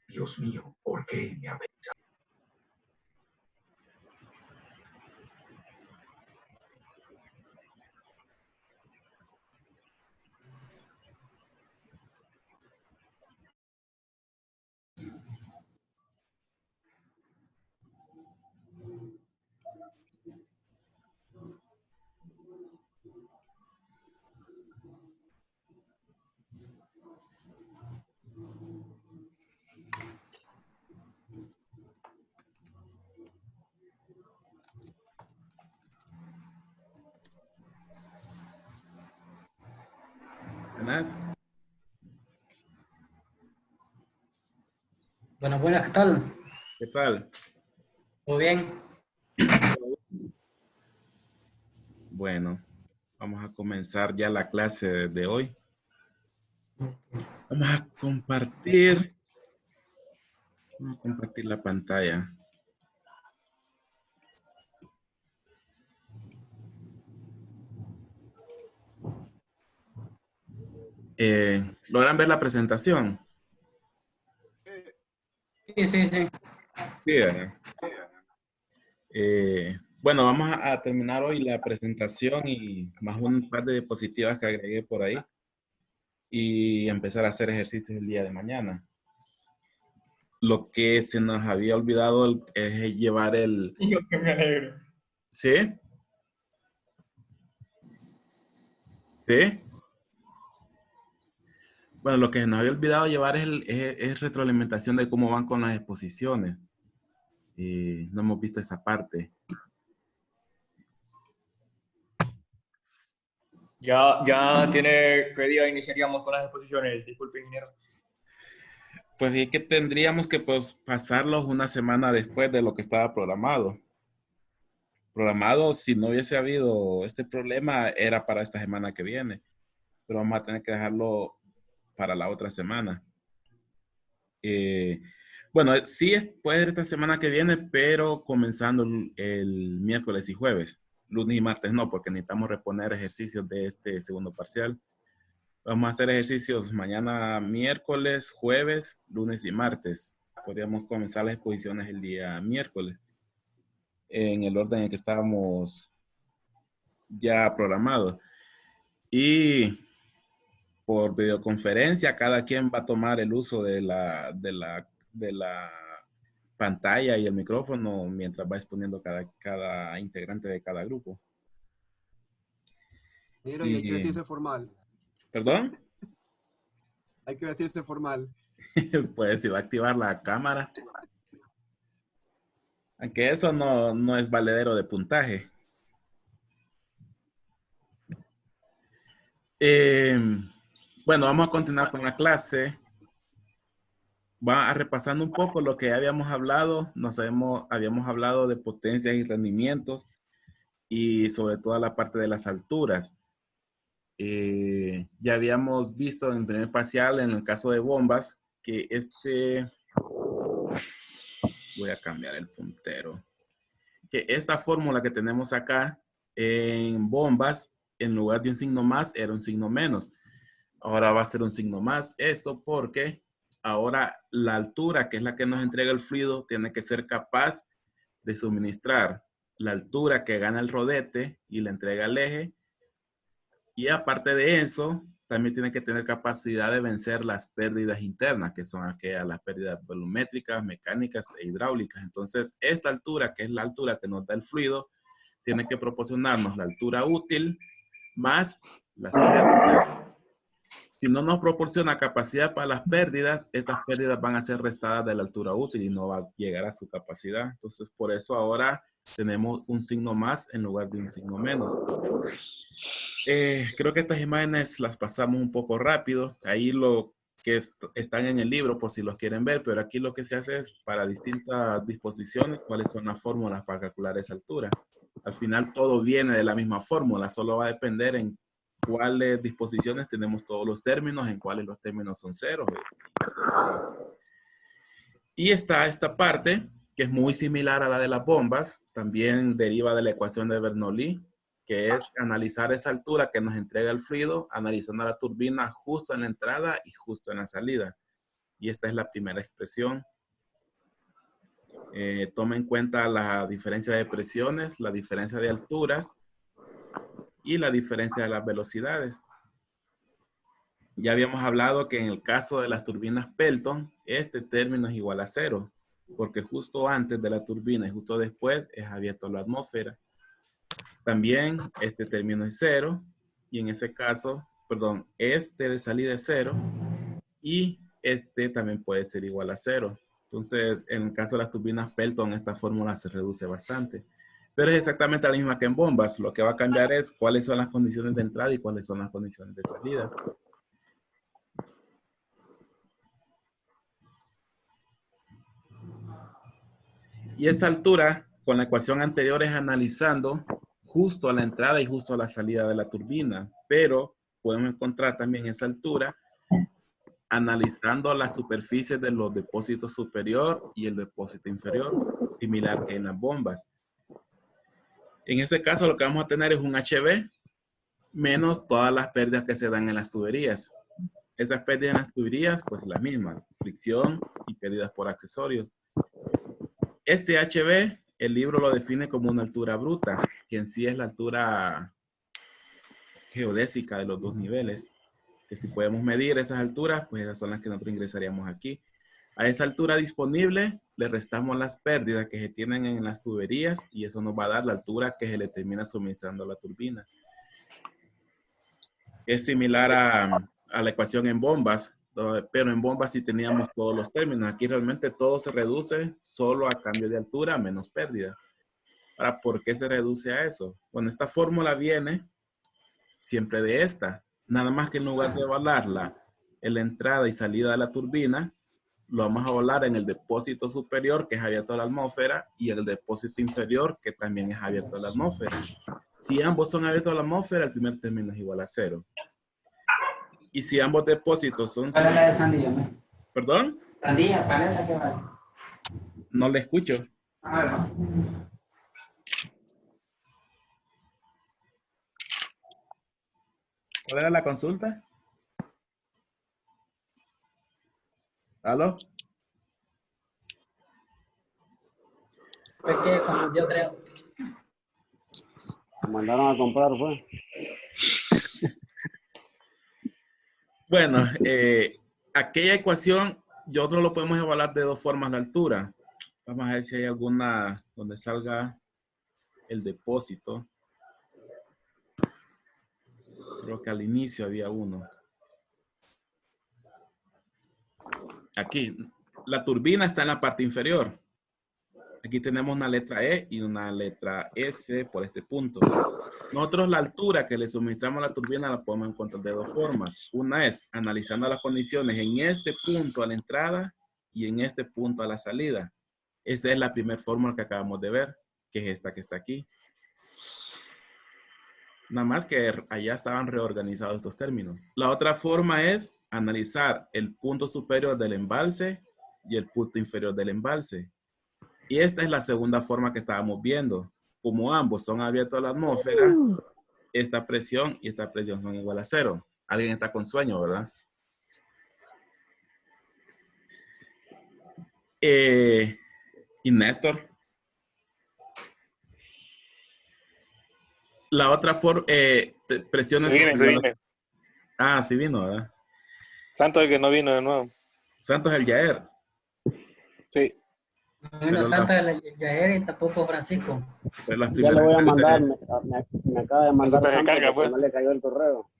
Dios mío, ¿por qué me avisa? Buenas. Buenas, buenas, ¿qué tal? ¿Qué tal? ¿Todo bien? Bueno, vamos a comenzar ya la clase de hoy. Vamos a compartir la pantalla. ¿Logran ver la presentación? Sí, sí, sí. Sí, ¿verdad? Bueno, vamos a terminar hoy la presentación y más un par de diapositivas que agregué por ahí y empezar a hacer ejercicios el día de mañana. Lo que se nos había olvidado es llevar el... Yo que me alegro. ¿Sí? ¿Sí? Bueno, lo que se nos había olvidado llevar es retroalimentación de cómo van con las exposiciones. No hemos visto esa parte. Ya tiene qué día iniciaríamos con las exposiciones. Disculpe, ingeniero. Pues es que tendríamos que pues, pasarlos una semana después de lo que estaba programado. Programado, si no hubiese habido este problema, era para esta semana que viene. Pero vamos a tener que dejarlo para la otra semana. Bueno, sí puede ser esta semana que viene, pero comenzando el miércoles y jueves. Lunes y martes no, porque necesitamos reponer ejercicios de este segundo parcial. Vamos a hacer ejercicios mañana miércoles, jueves, lunes y martes. Podríamos comenzar las exposiciones el día miércoles, en el orden en que estábamos ya programados. Y por videoconferencia, cada quien va a tomar el uso de la pantalla y el micrófono mientras va exponiendo cada integrante de cada grupo. Mira, y hay que vestirse formal. ¿Perdón? Hay que vestirse formal. Pues si va a activar la cámara. Aunque eso no es valedero de puntaje. Bueno, vamos a continuar con la clase. Va a repasando un poco lo que ya habíamos hablado. Habíamos hablado de potencias y rendimientos y sobre todo la parte de las alturas. Ya habíamos visto en el primer parcial, en el caso de bombas, que voy a cambiar el puntero, que esta fórmula que tenemos acá en bombas, en lugar de un signo más, era un signo menos. Ahora va a ser un signo más. Esto porque ahora la altura, que es la que nos entrega el fluido, tiene que ser capaz de suministrar la altura que gana el rodete y le entrega el eje. Y aparte de eso, también tiene que tener capacidad de vencer las pérdidas internas, que son aquellas las pérdidas volumétricas, mecánicas e hidráulicas. Entonces, esta altura, que es la altura que nos da el fluido, tiene que proporcionarnos la altura útil más las pérdidas. Si no nos proporciona capacidad para las pérdidas, estas pérdidas van a ser restadas de la altura útil y no va a llegar a su capacidad. Entonces, por eso ahora tenemos un signo más en lugar de un signo menos. Creo que estas imágenes las pasamos un poco rápido. Ahí lo que están en el libro por si los quieren ver, pero aquí lo que se hace es para distintas disposiciones, cuáles son las fórmulas para calcular esa altura. Al final todo viene de la misma fórmula, solo va a depender en cuáles disposiciones tenemos todos los términos, en cuáles los términos son ceros. Y está esta parte, que es muy similar a la de las bombas, también deriva de la ecuación de Bernoulli, que es analizar esa altura que nos entrega el fluido, analizando la turbina justo en la entrada y justo en la salida. y esta es la primera expresión. Toma en cuenta la diferencia de presiones, la diferencia de alturas y la diferencia de las velocidades. Ya habíamos hablado que en el caso de las turbinas Pelton, este término es igual a 0, porque justo antes de la turbina y justo después es abierto a la atmósfera. También este término es 0, y en ese caso, perdón, este de salida es 0, y este también puede ser igual a 0. Entonces, en el caso de las turbinas Pelton, esta fórmula se reduce bastante. Pero es exactamente la misma que en bombas. Lo que va a cambiar es cuáles son las condiciones de entrada y cuáles son las condiciones de salida. Y esa altura, con la ecuación anterior, es analizando justo a la entrada y justo a la salida de la turbina. Pero podemos encontrar también esa altura analizando las superficies de los depósitos superior y el depósito inferior, similar que en las bombas. En este caso, lo que vamos a tener es un HV menos todas las pérdidas que se dan en las tuberías. Esas pérdidas en las tuberías, pues las mismas, fricción y pérdidas por accesorios. Este HV, el libro lo define como una altura bruta, que en sí es la altura geodésica de los dos niveles, que si podemos medir esas alturas, pues esas son las que nosotros ingresaríamos aquí. A esa altura disponible le restamos las pérdidas que se tienen en las tuberías y eso nos va a dar la altura que se le termina suministrando a la turbina. Es similar a la ecuación en bombas, pero en bombas sí teníamos todos los términos. Aquí realmente todo se reduce solo a cambio de altura menos pérdida. Ahora, ¿por qué se reduce a eso? Bueno, esta fórmula viene siempre de esta. Nada más que en lugar de evaluarla en la entrada y salida de la turbina, lo vamos a evaluar en el depósito superior, que es abierto a la atmósfera, y el depósito inferior, que también es abierto a la atmósfera. Si ambos son abiertos a la atmósfera, el primer término es igual a 0. Y si ambos depósitos son... ¿Cuál es la de sandía? ¿Perdón? Sandía, ¿cuál es la que vale? No le escucho. A ver, va. ¿Cuál era la consulta? ¿Aló? Fue que confundió, creo. Me mandaron a comprar, pues. Bueno, aquella ecuación, nosotros lo podemos evaluar de dos formas la altura. Vamos a ver si hay alguna donde salga el depósito. Creo que al inicio había uno. Aquí, la turbina está en la parte inferior. Aquí tenemos una letra E y una letra S por este punto. Nosotros la altura que le suministramos a la turbina la podemos encontrar de dos formas. Una es analizando las condiciones en este punto a la entrada y en este punto a la salida. Esa es la primera fórmula que acabamos de ver, que es esta que está aquí. Nada más que allá estaban reorganizados estos términos. La otra forma es analizar el punto superior del embalse y el punto inferior del embalse. Y esta es la segunda forma que estábamos viendo. Como ambos son abiertos a la atmósfera, esta presión y esta presión son igual a 0. Alguien está con sueño, ¿verdad? Y Néstor. La otra forma, presiones. Se viene. Ah, sí vino, ¿verdad? Santos el que no vino de nuevo. Santos el Yaer. Sí. No vino Santa de la Yair y tampoco Francisco. Pero las Ya le voy a primeras- mandar, me acaba de mandar se Santos carga, porque pues. no le cayó el correo.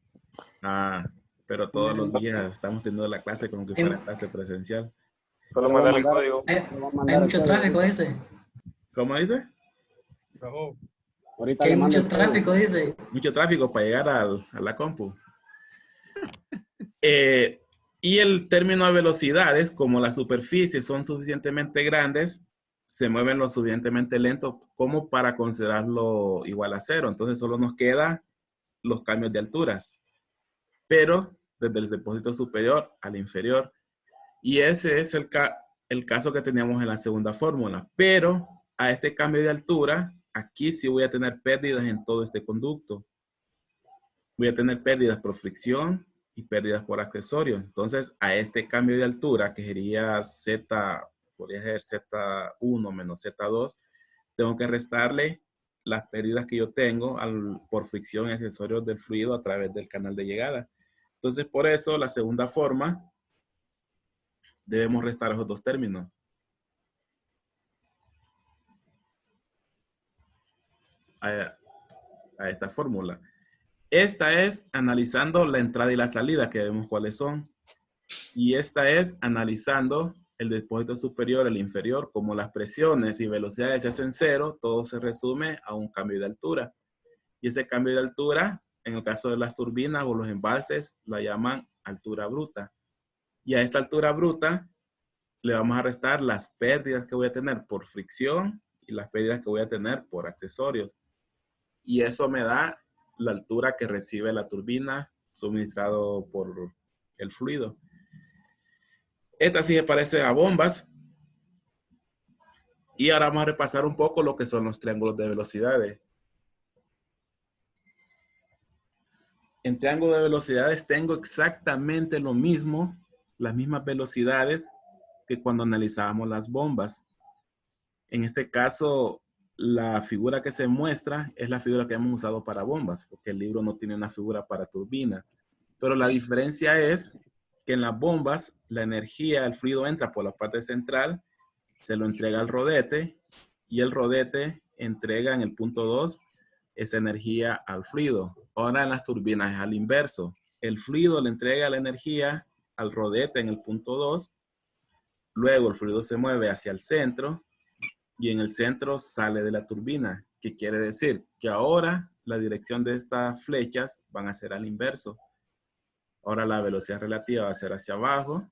Ah, pero todos los días estamos teniendo la clase como que fuera clase presencial. Solo Le voy a mandarle el mandar- código. le voy a Hay mandar el mucho código. tráfico, dice. ¿Cómo dice? Ahorita Que hay le mando mucho el código. tráfico, dice. Mucho tráfico para llegar a la compu. Y el término de velocidades, como las superficies son suficientemente grandes, se mueven lo suficientemente lento como para considerarlo igual a 0. Entonces solo nos quedan los cambios de alturas. Pero desde el depósito superior al inferior. Y ese es el caso que teníamos en la segunda fórmula. Pero a este cambio de altura, aquí sí voy a tener pérdidas en todo este conducto. Voy a tener pérdidas por fricción y pérdidas por accesorios. Entonces, a este cambio de altura, que sería Z, podría ser Z1 menos Z2, tengo que restarle las pérdidas que yo tengo por fricción y accesorios del fluido a través del canal de llegada. Entonces, por eso, la segunda forma, debemos restar esos dos términos. A esta fórmula. Esta es analizando la entrada y la salida, que vemos cuáles son. Y esta es analizando el depósito superior, el inferior, como las presiones y velocidades se hacen cero, todo se resume a un cambio de altura. Y ese cambio de altura, en el caso de las turbinas o los embalses, la llaman altura bruta. Y a esta altura bruta le vamos a restar las pérdidas que voy a tener por fricción y las pérdidas que voy a tener por accesorios. Y eso me da la altura que recibe la turbina suministrado por el fluido. Esta sí se parece a bombas. Y ahora vamos a repasar un poco lo que son los triángulos de velocidades. En triángulo de velocidades tengo exactamente lo mismo, las mismas velocidades que cuando analizábamos las bombas. En este caso, la figura que se muestra es la figura que hemos usado para bombas, porque el libro no tiene una figura para turbina. Pero la diferencia es que en las bombas, la energía, el fluido entra por la parte central, se lo entrega al rodete, y el rodete entrega en el punto 2 esa energía al fluido. Ahora en las turbinas es al inverso. El fluido le entrega la energía al rodete en el punto 2, luego el fluido se mueve hacia el centro, y en el centro sale de la turbina, que quiere decir que ahora la dirección de estas flechas van a ser al inverso. Ahora la velocidad relativa va a ser hacia abajo.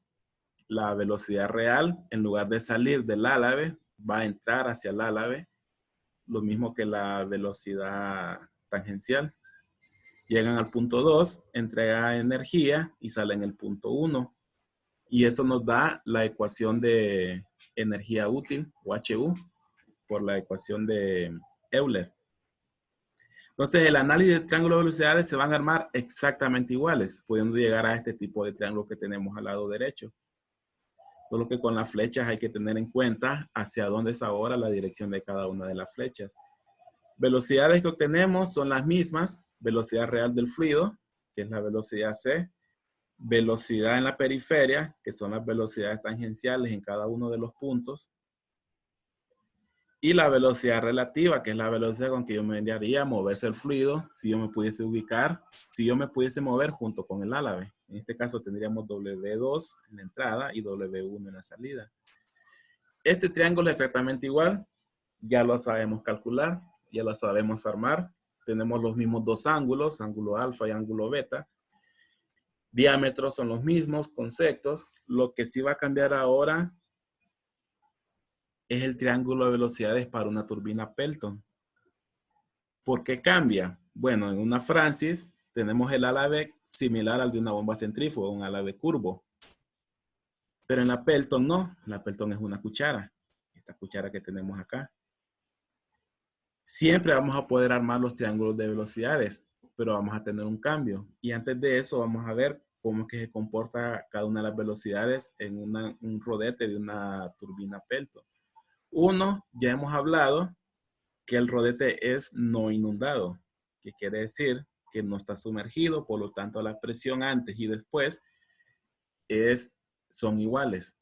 La velocidad real, en lugar de salir del álave, va a entrar hacia el álave. Lo mismo que la velocidad tangencial. Llegan al punto 2, entrega energía y sale en el punto 1. Y eso nos da la ecuación de energía útil, o HU, por la ecuación de Euler. Entonces, el análisis de triángulo de velocidades se van a armar exactamente iguales, pudiendo llegar a este tipo de triángulo que tenemos al lado derecho. Solo que con las flechas hay que tener en cuenta hacia dónde es ahora la dirección de cada una de las flechas. Velocidades que obtenemos son las mismas. Velocidad real del fluido, que es la velocidad C. Velocidad en la periferia, que son las velocidades tangenciales en cada uno de los puntos. Y la velocidad relativa, que es la velocidad con que yo me haría moverse el fluido si yo me pudiese ubicar, si yo me pudiese mover junto con el álave. En este caso tendríamos W2 en la entrada y W1 en la salida. Este triángulo es exactamente igual. Ya lo sabemos calcular, ya lo sabemos armar. Tenemos los mismos dos ángulos, ángulo alfa y ángulo beta. Diámetros son los mismos conceptos. Lo que sí va a cambiar ahora es el triángulo de velocidades para una turbina Pelton. ¿Por qué cambia? Bueno, en una Francis tenemos el álave similar al de una bomba centrífuga, un álave curvo. Pero en la Pelton no, la Pelton es una cuchara. Esta cuchara que tenemos acá. Siempre vamos a poder armar los triángulos de velocidades, pero vamos a tener un cambio. Y antes de eso vamos a ver cómo es que se comporta cada una de las velocidades en un rodete de una turbina Pelton. Uno, ya hemos hablado que el rodete es no inundado, que quiere decir que no está sumergido, por lo tanto la presión antes y después son iguales.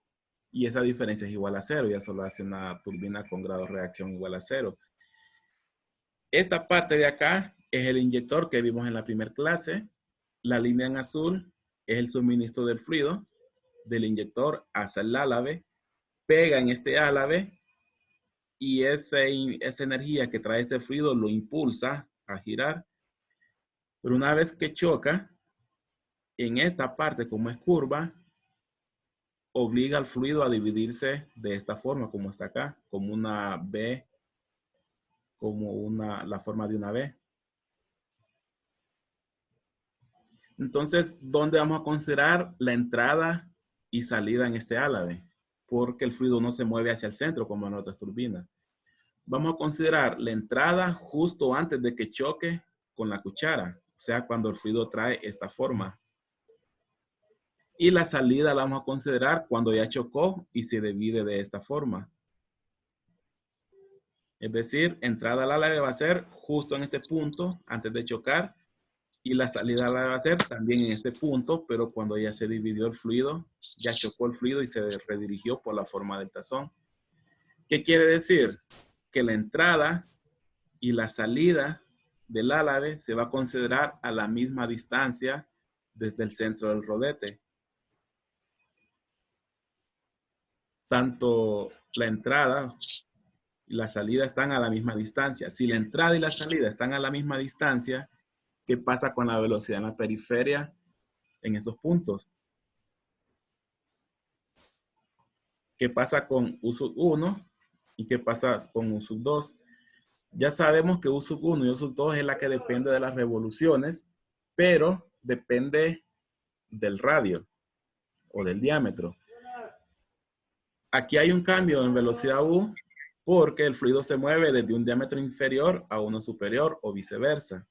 Y esa diferencia es igual a cero, ya solo hace una turbina con grado de reacción igual a cero. Esta parte de acá es el inyector que vimos en la primera clase. La línea en azul es el suministro del fluido del inyector hacia el álave, pega en este álave y esa energía que trae este fluido lo impulsa a girar. Pero una vez que choca, en esta parte, como es curva, obliga al fluido a dividirse de esta forma, como está acá, como una B, como la forma de una B. Entonces, ¿dónde vamos a considerar la entrada y salida en este álave? Porque el fluido no se mueve hacia el centro como en otras turbinas. Vamos a considerar la entrada justo antes de que choque con la cuchara. O sea, cuando el fluido trae esta forma. Y la salida la vamos a considerar cuando ya chocó y se divide de esta forma. Es decir, entrada al álave va a ser justo en este punto antes de chocar y la salida la va a ser también en este punto, pero cuando ya se dividió el fluido, ya chocó el fluido y se redirigió por la forma del tazón. ¿Qué quiere decir? Que la entrada y la salida del álave se va a considerar a la misma distancia desde el centro del rodete. Tanto la entrada y la salida están a la misma distancia. Si la entrada y la salida están a la misma distancia, ¿qué pasa con la velocidad en la periferia en esos puntos? ¿Qué pasa con U sub 1 y qué pasa con U sub 2? Ya sabemos que U sub 1 y U sub 2 es la que depende de las revoluciones, pero depende del radio o del diámetro. Aquí hay un cambio en velocidad U porque el fluido se mueve desde un diámetro inferior a uno superior o viceversa.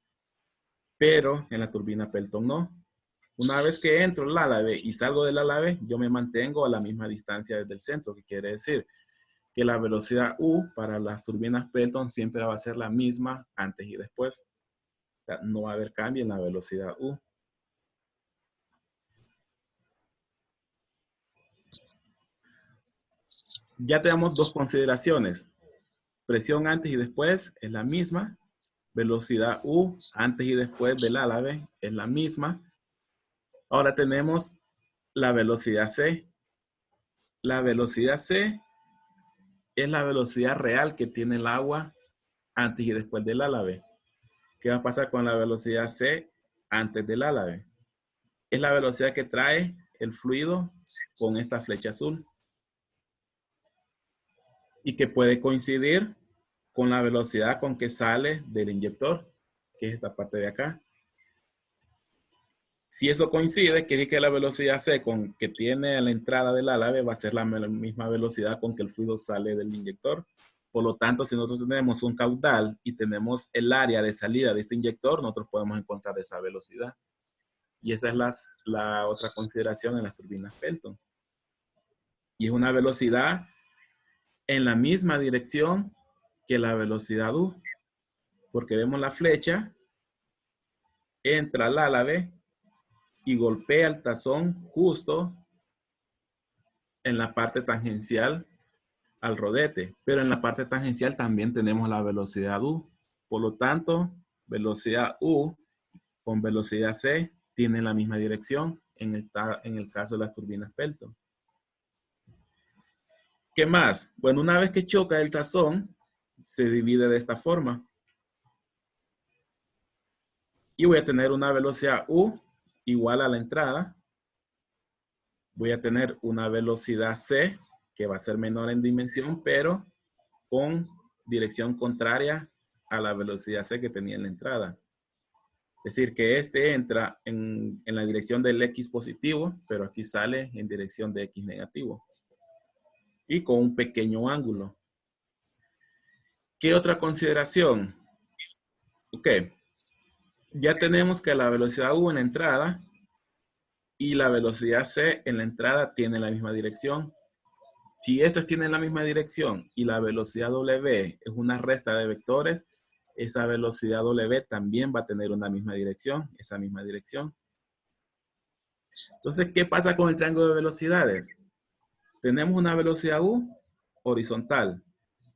Pero en la turbina Pelton no. Una vez que entro al álave y salgo del álave, yo me mantengo a la misma distancia desde el centro, que quiere decir que la velocidad U para las turbinas Pelton siempre va a ser la misma antes y después. O sea, no va a haber cambio en la velocidad U. Ya tenemos dos consideraciones. Presión antes y después es la misma. Velocidad U antes y después del álave es la misma. Ahora tenemos la velocidad C. La velocidad C es la velocidad real que tiene el agua antes y después del álave. ¿Qué va a pasar con la velocidad C antes del álave? Es la velocidad que trae el fluido con esta flecha azul. Y que puede coincidir con la velocidad con que sale del inyector, que es esta parte de acá. Si eso coincide, quiere decir que la velocidad C con que tiene la entrada del álave va a ser la misma velocidad con que el fluido sale del inyector. Por lo tanto, si nosotros tenemos un caudal y tenemos el área de salida de este inyector, nosotros podemos encontrar esa velocidad. Y esa es la otra consideración en las turbinas Pelton. Y es una velocidad en la misma dirección que la velocidad U. Porque vemos la flecha, entra al álave y golpea el tazón justo en la parte tangencial al rodete. Pero en la parte tangencial también tenemos la velocidad U. Por lo tanto, velocidad U con velocidad C tienen la misma dirección en el caso de las turbinas Pelton. ¿Qué más? Bueno, una vez que choca el tazón, se divide de esta forma. Y voy a tener una velocidad U igual a la entrada. Voy a tener una velocidad C que va a ser menor en dimensión, pero con dirección contraria a la velocidad C que tenía en la entrada. Es decir, que este entra en la dirección del X positivo, pero aquí sale en dirección de X negativo. Y con un pequeño ángulo. ¿Qué otra consideración? Ok. Ya tenemos que la velocidad U en la entrada y la velocidad C en la entrada tienen la misma dirección. Si estas tienen la misma dirección y la velocidad W es una resta de vectores, esa velocidad W también va a tener una misma dirección, esa misma dirección. Entonces, ¿qué pasa con el triángulo de velocidades? Tenemos una velocidad U horizontal,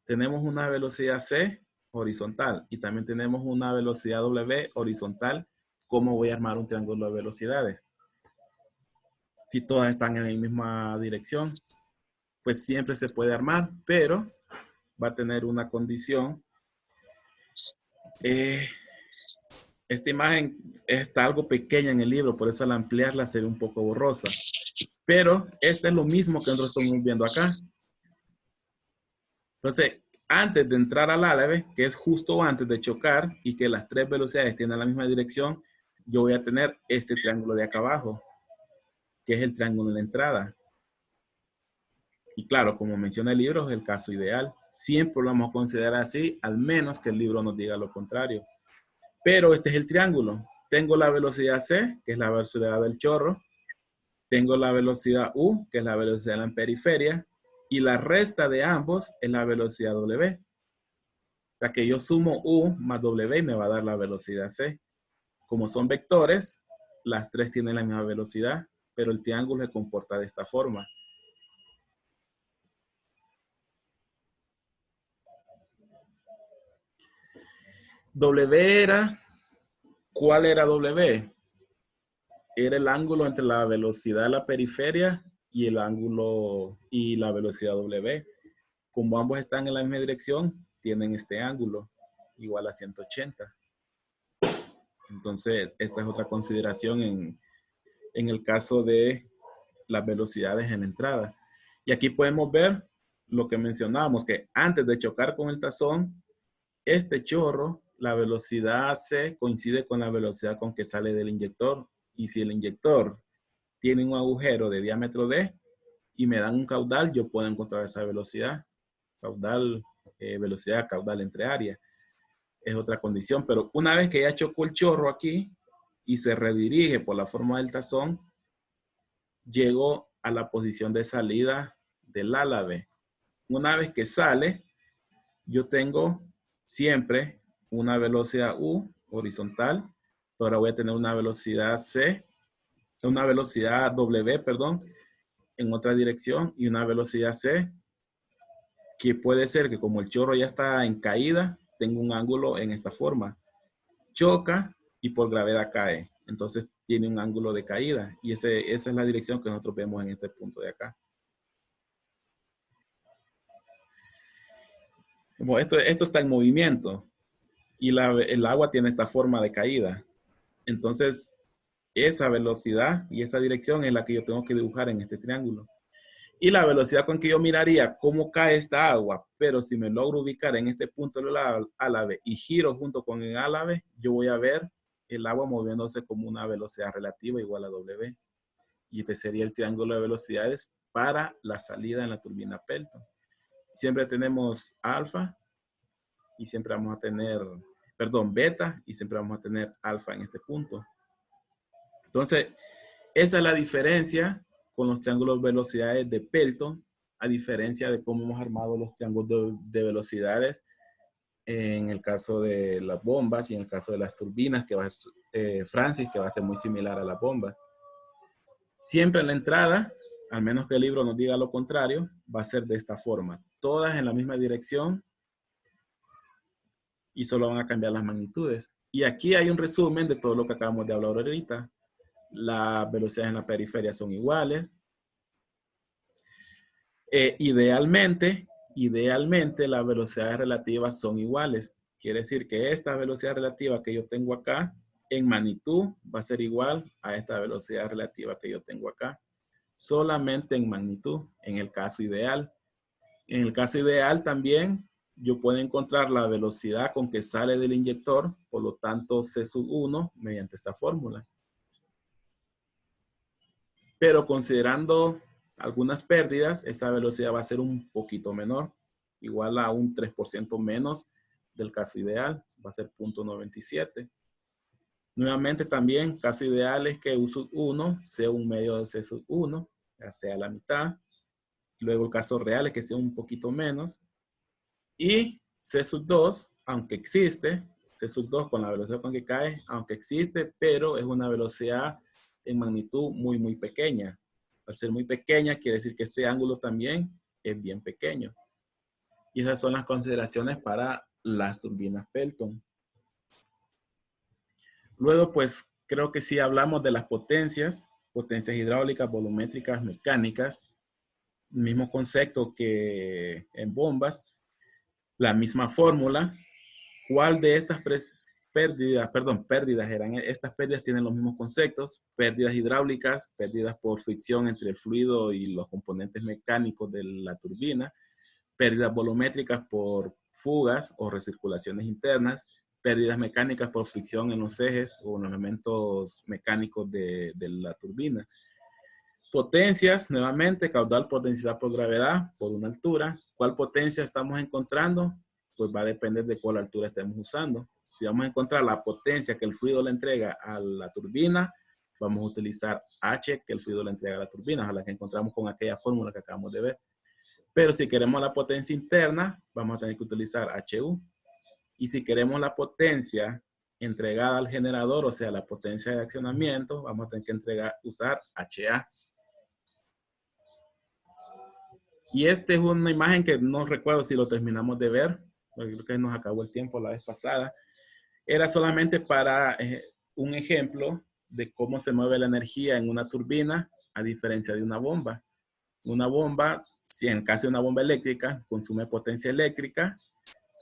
tenemos una velocidad C horizontal y también tenemos una velocidad W horizontal. ¿Cómo voy a armar un triángulo de velocidades? Si todas están en la misma dirección, pues siempre se puede armar, pero va a tener una condición. Esta imagen está algo pequeña en el libro, por eso al ampliarla se ve un poco borrosa. Pero este es lo mismo que nosotros estamos viendo acá. Entonces, antes de entrar al álave, que es justo antes de chocar y que las tres velocidades tienen la misma dirección, yo voy a tener este triángulo de acá abajo, que es el triángulo de la entrada. Y claro, como menciona el libro, es el caso ideal. Siempre lo vamos a considerar así, al menos que el libro nos diga lo contrario. Pero este es el triángulo. Tengo la velocidad C, que es la velocidad del chorro. tengo la velocidad U, que es la velocidad en la periferia, y la resta de ambos es la velocidad W. O sea que yo sumo U más W y me va a dar la velocidad C. Como son vectores, las tres tienen la misma velocidad, pero el triángulo se comporta de esta forma. W era, ¿cuál era W? Era el ángulo entre la velocidad de la periferia y el ángulo y la velocidad W. Como ambos están en la misma dirección, tienen este ángulo igual a 180. Entonces, esta es otra consideración en el caso de las velocidades en entrada. Y aquí podemos ver lo que mencionábamos, que antes de chocar con el tazón, este chorro, la velocidad C coincide con la velocidad con que sale del inyector. Y si el inyector tiene un agujero de diámetro D y me dan un caudal, yo puedo encontrar esa velocidad. Caudal, velocidad caudal entre áreas. Es otra condición. Pero una vez que ya chocó el chorro aquí y se redirige por la forma del tazón, llego a la posición de salida del ala B. Una vez que sale, yo tengo siempre una velocidad U horizontal. Ahora voy a tener una velocidad C, una velocidad W, perdón, en otra dirección y una velocidad C, que puede ser que como el chorro ya está en caída, tengo un ángulo en esta forma. Choca y por gravedad cae. Entonces tiene un ángulo de caída y esa es la dirección que nosotros vemos en este punto de acá. Como esto está en movimiento y el agua tiene esta forma de caída. Entonces, esa velocidad y esa dirección es la que yo tengo que dibujar en este triángulo. Y la velocidad con que yo miraría cómo cae esta agua, pero si me logro ubicar en este punto del ala B y giro junto con el ala B, yo voy a ver el agua moviéndose como una velocidad relativa igual a W. Y este sería el triángulo de velocidades para la salida en la turbina Pelton. Siempre tenemos alfa y siempre vamos a tener, perdón, beta y siempre vamos a tener alfa en este punto. Entonces, esa es la diferencia con los triángulos de velocidades de Pelton, a diferencia de cómo hemos armado los triángulos de velocidades en el caso de las bombas y en el caso de las turbinas, que va a ser Francis, que va a ser muy similar a las bombas. Siempre en la entrada, al menos que el libro nos diga lo contrario, va a ser de esta forma. Todas en la misma dirección y solo van a cambiar las magnitudes. Y aquí hay un resumen de todo lo que acabamos de hablar ahorita. Las velocidades en la periferia son iguales. Idealmente, las velocidades relativas son iguales. Quiere decir que esta velocidad relativa que yo tengo acá, en magnitud, va a ser igual a esta velocidad relativa que yo tengo acá. Solamente en magnitud, en el caso ideal. En el caso ideal también, yo puedo encontrar la velocidad con que sale del inyector, por lo tanto C sub 1, mediante esta fórmula. Pero considerando algunas pérdidas, esa velocidad va a ser un poquito menor, igual a un 3% menos del caso ideal, va a ser 0.97. Nuevamente también, caso ideal es que U sub 1 sea un medio de C sub 1, ya sea la mitad. Luego el caso real es que sea un poquito menos. Y C sub 2, aunque existe, C sub 2 con la velocidad con que cae, aunque existe, pero es una velocidad en magnitud muy, muy pequeña. Al ser muy pequeña, quiere decir que este ángulo también es bien pequeño. Y esas son las consideraciones para las turbinas Pelton. Luego, pues, creo que sí hablamos de las potencias hidráulicas, volumétricas, mecánicas. Mismo concepto que en bombas. La misma fórmula. ¿Cuál de estas pérdidas eran? Estas pérdidas tienen los mismos conceptos. Pérdidas hidráulicas, pérdidas por fricción entre el fluido y los componentes mecánicos de la turbina. Pérdidas volumétricas por fugas o recirculaciones internas. Pérdidas mecánicas por fricción en los ejes o en los elementos mecánicos de la turbina. Potencias, nuevamente, caudal por densidad por gravedad, por una altura. ¿Cuál potencia estamos encontrando? Pues va a depender de cuál altura estemos usando. Si vamos a encontrar la potencia que el fluido le entrega a la turbina, vamos a utilizar H, que el fluido le entrega a la turbina, a la que encontramos con aquella fórmula que acabamos de ver. Pero si queremos la potencia interna, vamos a tener que utilizar HU. Y si queremos la potencia entregada al generador, o sea, la potencia de accionamiento, vamos a tener que usar HA. Y esta es una imagen que no recuerdo si lo terminamos de ver, porque creo que nos acabó el tiempo la vez pasada. Era solamente para un ejemplo de cómo se mueve la energía en una turbina a diferencia de una bomba. Una bomba, si en el caso de una bomba eléctrica, consume potencia eléctrica,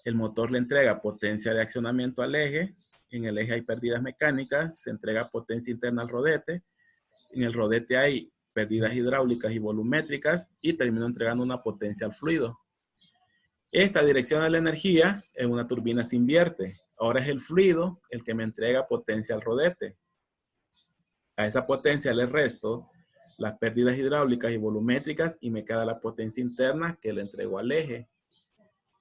el motor le entrega potencia de accionamiento al eje, en el eje hay pérdidas mecánicas, se entrega potencia interna al rodete, en el rodete hay pérdidas hidráulicas y volumétricas y termina entregando una potencia al fluido. Esta dirección de la energía en una turbina se invierte. Ahora es el fluido el que me entrega potencia al rodete. A esa potencia le resto las pérdidas hidráulicas y volumétricas y me queda la potencia interna que le entrego al eje.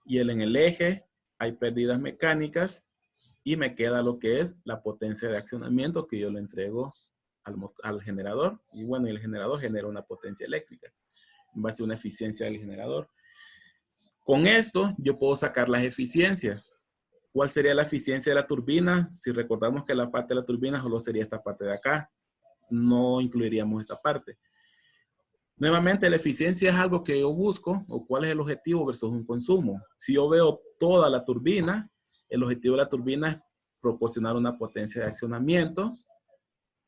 Y en el eje hay pérdidas mecánicas y me queda lo que es la potencia de accionamiento que yo le entrego al generador. Y bueno, el generador genera una potencia eléctrica en base a una eficiencia del generador. Con esto yo puedo sacar las eficiencias. ¿Cuál sería la eficiencia de la turbina? Si recordamos que la parte de la turbina solo sería esta parte de acá. No incluiríamos esta parte. Nuevamente, la eficiencia es algo que yo busco, o cuál es el objetivo versus un consumo. Si yo veo toda la turbina, el objetivo de la turbina es proporcionar una potencia de accionamiento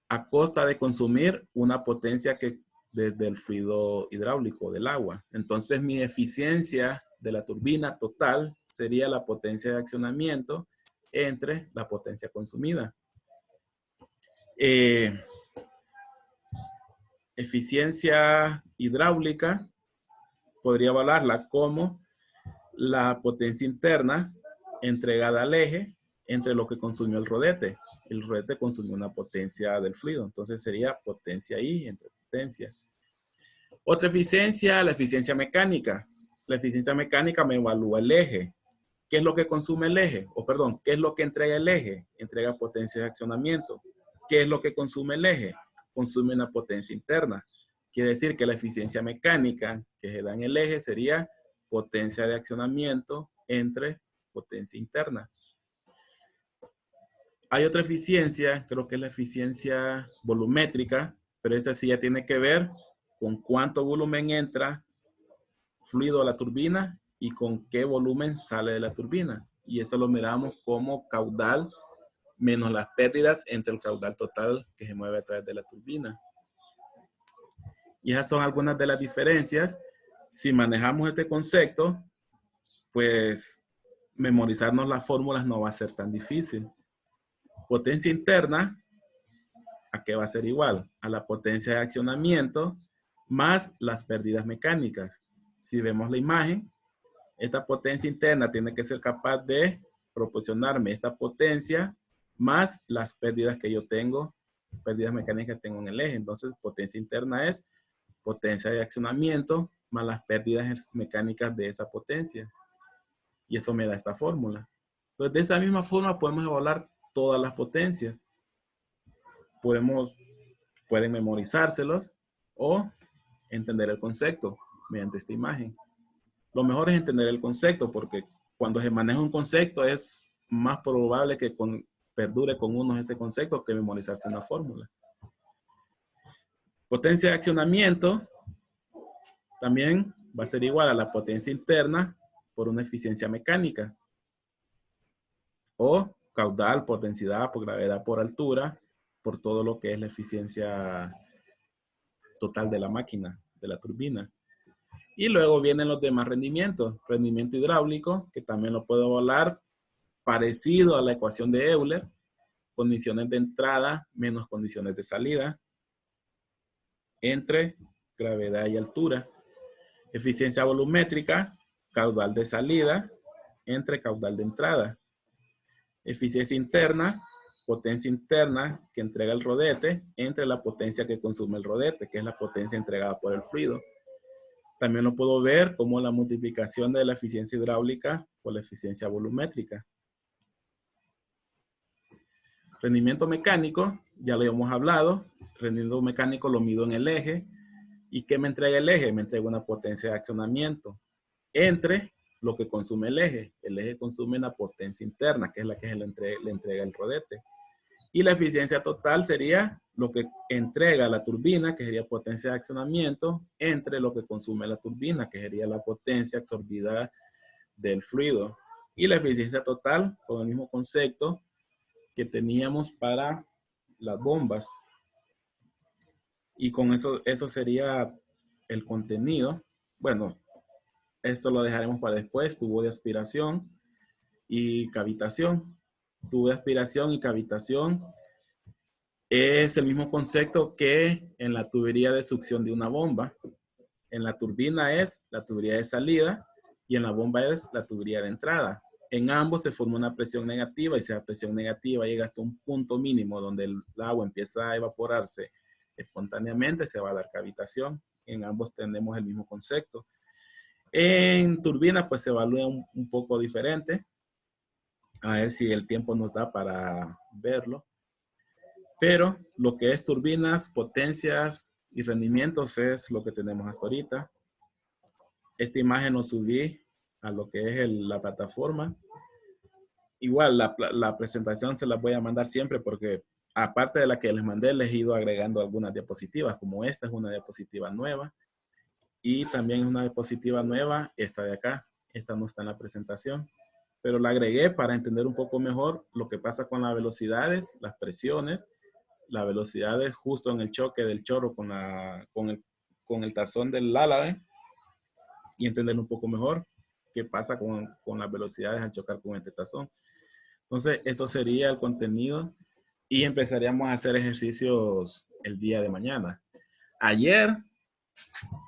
a costa de consumir una potencia que desde el fluido hidráulico, del agua. Entonces, mi eficiencia de la turbina total sería la potencia de accionamiento entre la potencia consumida. Eficiencia hidráulica podría evaluarla como la potencia interna entregada al eje entre lo que consumió el rodete. El rodete consumió una potencia del fluido, entonces sería potencia I entre potencia. Otra eficiencia, la eficiencia mecánica. La eficiencia mecánica me evalúa el eje. ¿Qué es lo que consume el eje? O perdón, ¿qué es lo que entrega el eje? Entrega potencia de accionamiento. ¿Qué es lo que consume el eje? Consume una potencia interna. Quiere decir que la eficiencia mecánica que se da en el eje sería potencia de accionamiento entre potencia interna. Hay otra eficiencia, creo que es la eficiencia volumétrica, pero esa sí ya tiene que ver con cuánto volumen entra fluido a la turbina y con qué volumen sale de la turbina. Y eso lo miramos como caudal menos las pérdidas entre el caudal total que se mueve a través de la turbina. Y esas son algunas de las diferencias. Si manejamos este concepto, pues memorizarnos las fórmulas no va a ser tan difícil. Potencia interna, ¿a qué va a ser igual? A la potencia de accionamiento más las pérdidas mecánicas. Si vemos la imagen, esta potencia interna tiene que ser capaz de proporcionarme esta potencia más las pérdidas que yo tengo, pérdidas mecánicas que tengo en el eje. Entonces, potencia interna es potencia de accionamiento más las pérdidas mecánicas de esa potencia. Y eso me da esta fórmula. Entonces, de esa misma forma podemos evaluar todas las potencias. Pueden memorizárselos o entender el concepto mediante esta imagen. Lo mejor es entender el concepto porque cuando se maneja un concepto es más probable que perdure con uno ese concepto que memorizarse una fórmula. Potencia de accionamiento también va a ser igual a la potencia interna por una eficiencia mecánica. O caudal por densidad, por gravedad, por altura, por todo lo que es la eficiencia total de la máquina, de la turbina. Y luego vienen los demás rendimientos. Rendimiento hidráulico, que también lo puedo evaluar parecido a la ecuación de Euler. Condiciones de entrada menos condiciones de salida entre gravedad y altura. Eficiencia volumétrica, caudal de salida entre caudal de entrada. Eficiencia interna, potencia interna que entrega el rodete entre la potencia que consume el rodete, que es la potencia entregada por el fluido. También lo puedo ver como la multiplicación de la eficiencia hidráulica por la eficiencia volumétrica. Rendimiento mecánico ya lo hemos hablado, rendimiento mecánico lo mido en el eje. ¿Y qué me entrega el eje? Me entrega una potencia de accionamiento entre lo que consume el eje. El eje consume una potencia interna, que es la que le entrega el rodete. Y la eficiencia total sería lo que entrega la turbina, que sería potencia de accionamiento, entre lo que consume la turbina, que sería la potencia absorbida del fluido. Y la eficiencia total, con el mismo concepto que teníamos para las bombas. Y con eso sería el contenido. Bueno, esto lo dejaremos para después. Tubo de aspiración y cavitación. Tubo de aspiración y cavitación es el mismo concepto que en la tubería de succión de una bomba. En la turbina es la tubería de salida y en la bomba es la tubería de entrada. En ambos se forma una presión negativa y si la presión negativa llega hasta un punto mínimo donde el agua empieza a evaporarse espontáneamente, se va a dar cavitación. En ambos tenemos el mismo concepto. En turbina pues se evalúa un poco diferente. A ver si el tiempo nos da para verlo. Pero lo que es turbinas, potencias y rendimientos es lo que tenemos hasta ahorita. Esta imagen lo subí a lo que es la plataforma. Igual la presentación se la voy a mandar siempre porque aparte de la que les mandé, les he ido agregando algunas diapositivas, como esta es una diapositiva nueva. Y también es una diapositiva nueva, esta de acá. Esta no está en la presentación, pero la agregué para entender un poco mejor lo que pasa con las velocidades, las presiones, la velocidad es justo en el choque del chorro con el tazón del álave y entender un poco mejor qué pasa con las velocidades al chocar con este tazón. Entonces, eso sería el contenido y empezaríamos a hacer ejercicios el día de mañana. Ayer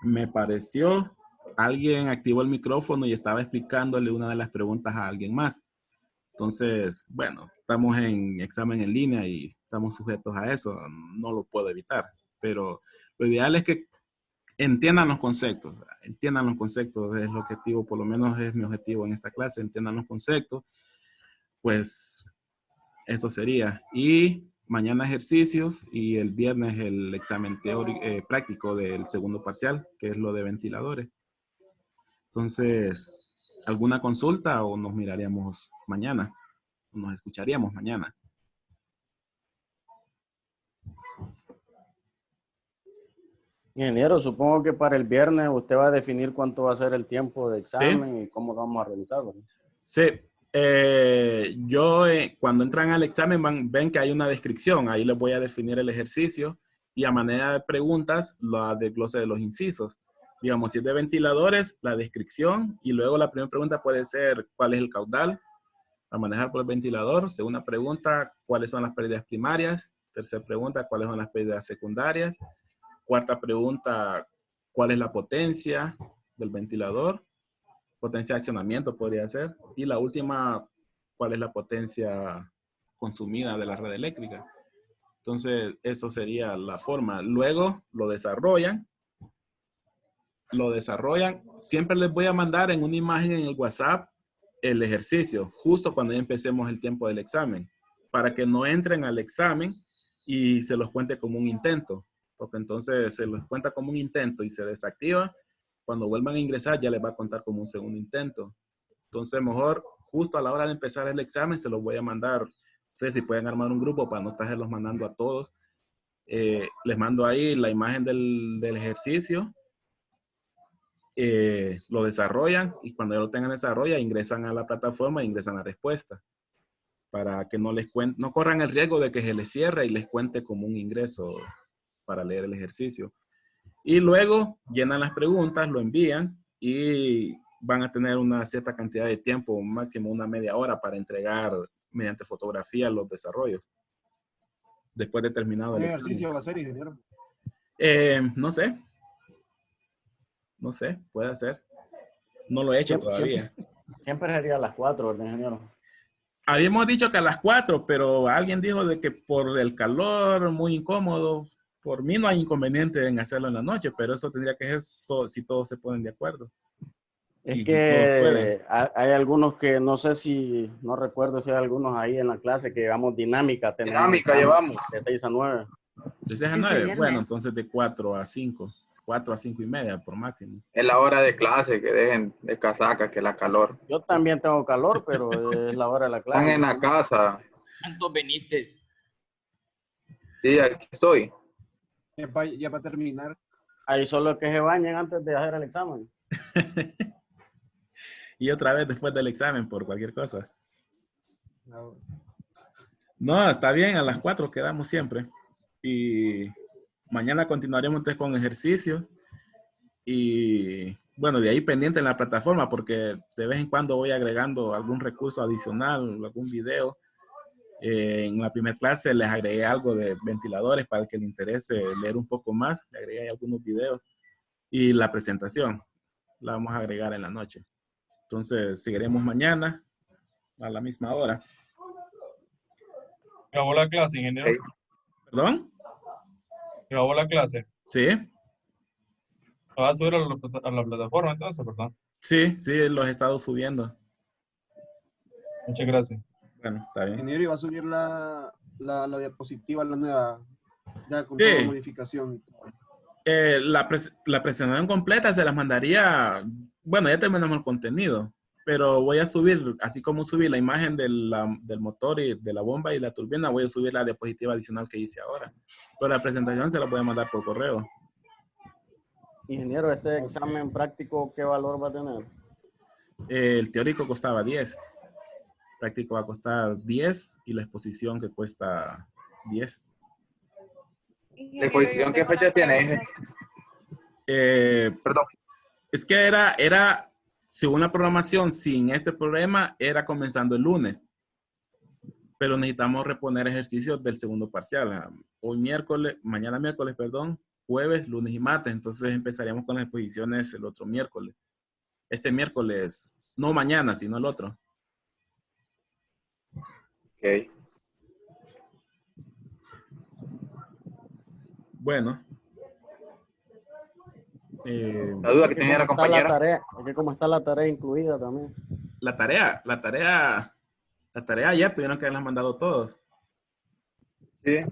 me pareció, alguien activó el micrófono y estaba explicándole una de las preguntas a alguien más. Entonces, bueno, estamos en examen en línea y estamos sujetos a eso. No lo puedo evitar. Pero lo ideal es que entiendan los conceptos. Entiendan los conceptos. Es el objetivo, por lo menos es mi objetivo en esta clase. Entiendan los conceptos. Pues eso sería. Y mañana ejercicios y el viernes el examen teórico, práctico del segundo parcial, que es lo de ventiladores. Entonces, ¿alguna consulta o nos miraríamos mañana? Nos escucharíamos mañana. Ingeniero, supongo que para el viernes usted va a definir cuánto va a ser el tiempo de examen y cómo lo vamos a realizar, ¿verdad? Sí. Cuando entran al examen ven que hay una descripción. Ahí les voy a definir el ejercicio y a manera de preguntas la desglose de los incisos. Digamos, si es de ventiladores, la descripción y luego la primera pregunta puede ser ¿cuál es el caudal a manejar por el ventilador? Segunda pregunta, ¿cuáles son las pérdidas primarias? Tercera pregunta, ¿cuáles son las pérdidas secundarias? Cuarta pregunta, ¿cuál es la potencia del ventilador? Potencia de accionamiento podría ser. Y la última, ¿cuál es la potencia consumida de la red eléctrica? Entonces, eso sería la forma. Luego lo desarrollan. Siempre les voy a mandar en una imagen en el WhatsApp el ejercicio, justo cuando ya empecemos el tiempo del examen, para que no entren al examen y se los cuente como un intento. Porque entonces se los cuenta como un intento y se desactiva. Cuando vuelvan a ingresar ya les va a contar como un segundo intento. Entonces mejor justo a la hora de empezar el examen se los voy a mandar. No sé si pueden armar un grupo para no estarlos mandando a todos. Les mando ahí la imagen del ejercicio. Lo desarrollan y cuando ya lo tengan desarrollado ingresan a la plataforma e ingresan la respuesta. Para que no corran el riesgo de que se les cierre y les cuente como un ingreso para leer el ejercicio. Y luego llenan las preguntas, lo envían y van a tener una cierta cantidad de tiempo, máximo una media hora para entregar mediante fotografía los desarrollos. Después de terminado el examen. ¿Qué ejercicio va a ser, ingeniero? No sé, puede ser. No lo he hecho todavía. Siempre sería a las 4, ¿verdad, ingeniero? Habíamos dicho que a las 4, pero alguien dijo de que por el calor muy incómodo. Por mí no hay inconveniente en hacerlo en la noche, pero eso tendría que ser si todos se ponen de acuerdo. Es Y todos pueden. que hay algunos que no sé si, no recuerdo si hay algunos ahí en la clase que llevamos dinámica. Tenemos Dinámica examen llevamos. de 6 a 9. De 6 a Este 9, viernes. bueno, entonces de 4 a 5. 4 a 5 y media por máximo. Es la hora de clase, que dejen de casaca, que la calor. Yo también tengo calor, pero es la hora de la Están clase. en la casa. ¿Cuántos viniste? Sí, aquí estoy. Ya para terminar. Ahí solo que se bañen antes de hacer el examen. Y otra vez después del examen por cualquier cosa. No. No, está bien, a las 4 quedamos siempre. Y mañana continuaremos entonces con ejercicio. Y bueno, de ahí pendiente en la plataforma, porque de vez en cuando voy agregando algún recurso adicional, algún video. En la primera clase les agregué algo de ventiladores para el que le interese leer un poco más. Le agregué algunos videos. Y la presentación la vamos a agregar en la noche. Entonces, seguiremos mañana a la misma hora. ¿Grabó la clase, ingeniero? Ok. ¿Perdón? ¿Grabó la clase? Sí, ¿Lo va a subir a la plataforma entonces, verdad? sí, los he estado subiendo. Muchas gracias. Bueno, está bien. Ingeniero, iba a subir la diapositiva, la nueva, ya con Sí. toda modificación. La presentación completa se las mandaría, bueno, ya terminamos el contenido, pero voy a subir, así como subí la imagen del motor y de la bomba y la turbina, voy a subir la diapositiva adicional que hice ahora. Pero la presentación se la voy a mandar por correo. Ingeniero, este examen práctico, ¿qué valor va a tener? El teórico costaba 10, práctico va a costar 10 y la exposición que cuesta 10. ¿La exposición qué fecha tiene? Perdón. Es que era, según la programación, sin este problema, era comenzando el lunes. Pero necesitamos reponer ejercicios del segundo parcial. Hoy miércoles, mañana miércoles, perdón, jueves, lunes y martes. Entonces empezaríamos con las exposiciones el otro miércoles. Este miércoles, no mañana, sino el otro. Ok. Bueno. La duda que tenía la compañera. Es que como está la tarea incluida también. La tarea ayer tuvieron que haberlas mandado todos. Sí.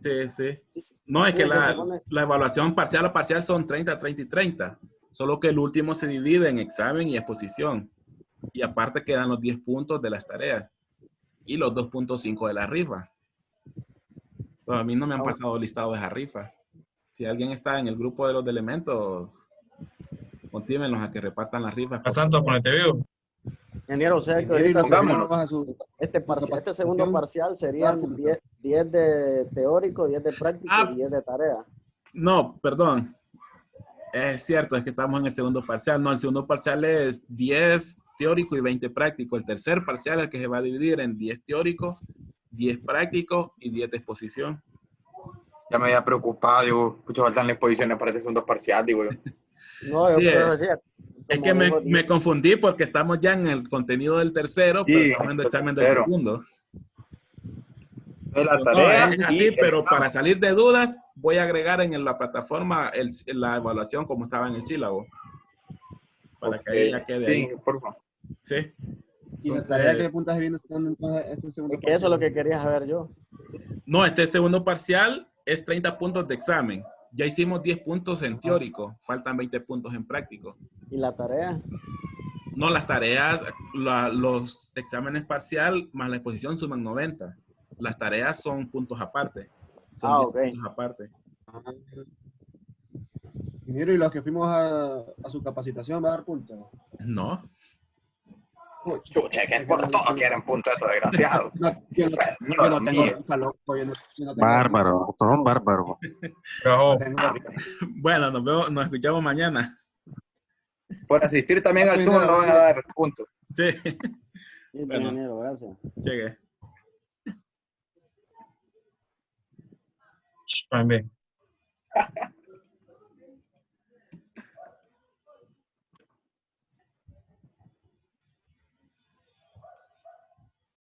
Sí. No, es Sí, que es que se pone- la evaluación parcial a parcial son 30, 30 y 30. Solo que el último se divide en examen y exposición. Y aparte quedan los 10 puntos de las tareas. Y los 2.5 de la rifa. Pero a mí no me han pasado listado de esa rifa. Si alguien está en el grupo de los de elementos, motívenlos a que repartan las rifas. A Santos, ponete vivo. Ingeniero, o sea que Ingeniero, y ahorita lo pongámonos. ponemos a su este segundo parcial serían 10 de teórico, 10 de práctico y 10 de tarea. No, perdón. Es cierto, es que estamos en el segundo parcial. No, el segundo parcial es 10 teórico y 20 práctico. El tercer parcial es el que se va a dividir en 10 teórico, 10 práctico y 10 de exposición. Ya me había preocupado, digo, escucho faltan las exposiciones para este segundo parcial, digo yo. No, yo Sí, creo que decía. Es que me confundí porque estamos ya en el contenido del tercero, pero estamos en el examen del tercero. segundo. De la No, tarea. es así, pero para salir de dudas, voy a agregar en la plataforma la evaluación como estaba en el sílabo. Para que ahí ya quede ahí. Sí, por favor. Sí. ¿Y la Entonces, tarea qué puntaje viene estando entonces este segundo Es que eso es parcial? lo que quería saber yo. no, este segundo parcial es 30 puntos de examen. Ya hicimos 10 puntos en teórico, faltan 20 puntos en práctico. ¿Y la tarea? No, las tareas, los exámenes parcial más la exposición suman 90. Las tareas son puntos aparte. Son 10 Ok. puntos aparte. Ingeniero, y los que fuimos a su capacitación va a dar puntos. No. Chucha, que por todo quieren punto estos desgraciados. No, yo no tengo nunca loco. Yo no tengo Bárbaro, son bárbaros. Bravo. no tengo- Bueno, nos escuchamos mañana. Por asistir también al Zoom no van a dar puntos. Sí. Sí, Bueno. ingeniero, gracias. Llegué. Bien.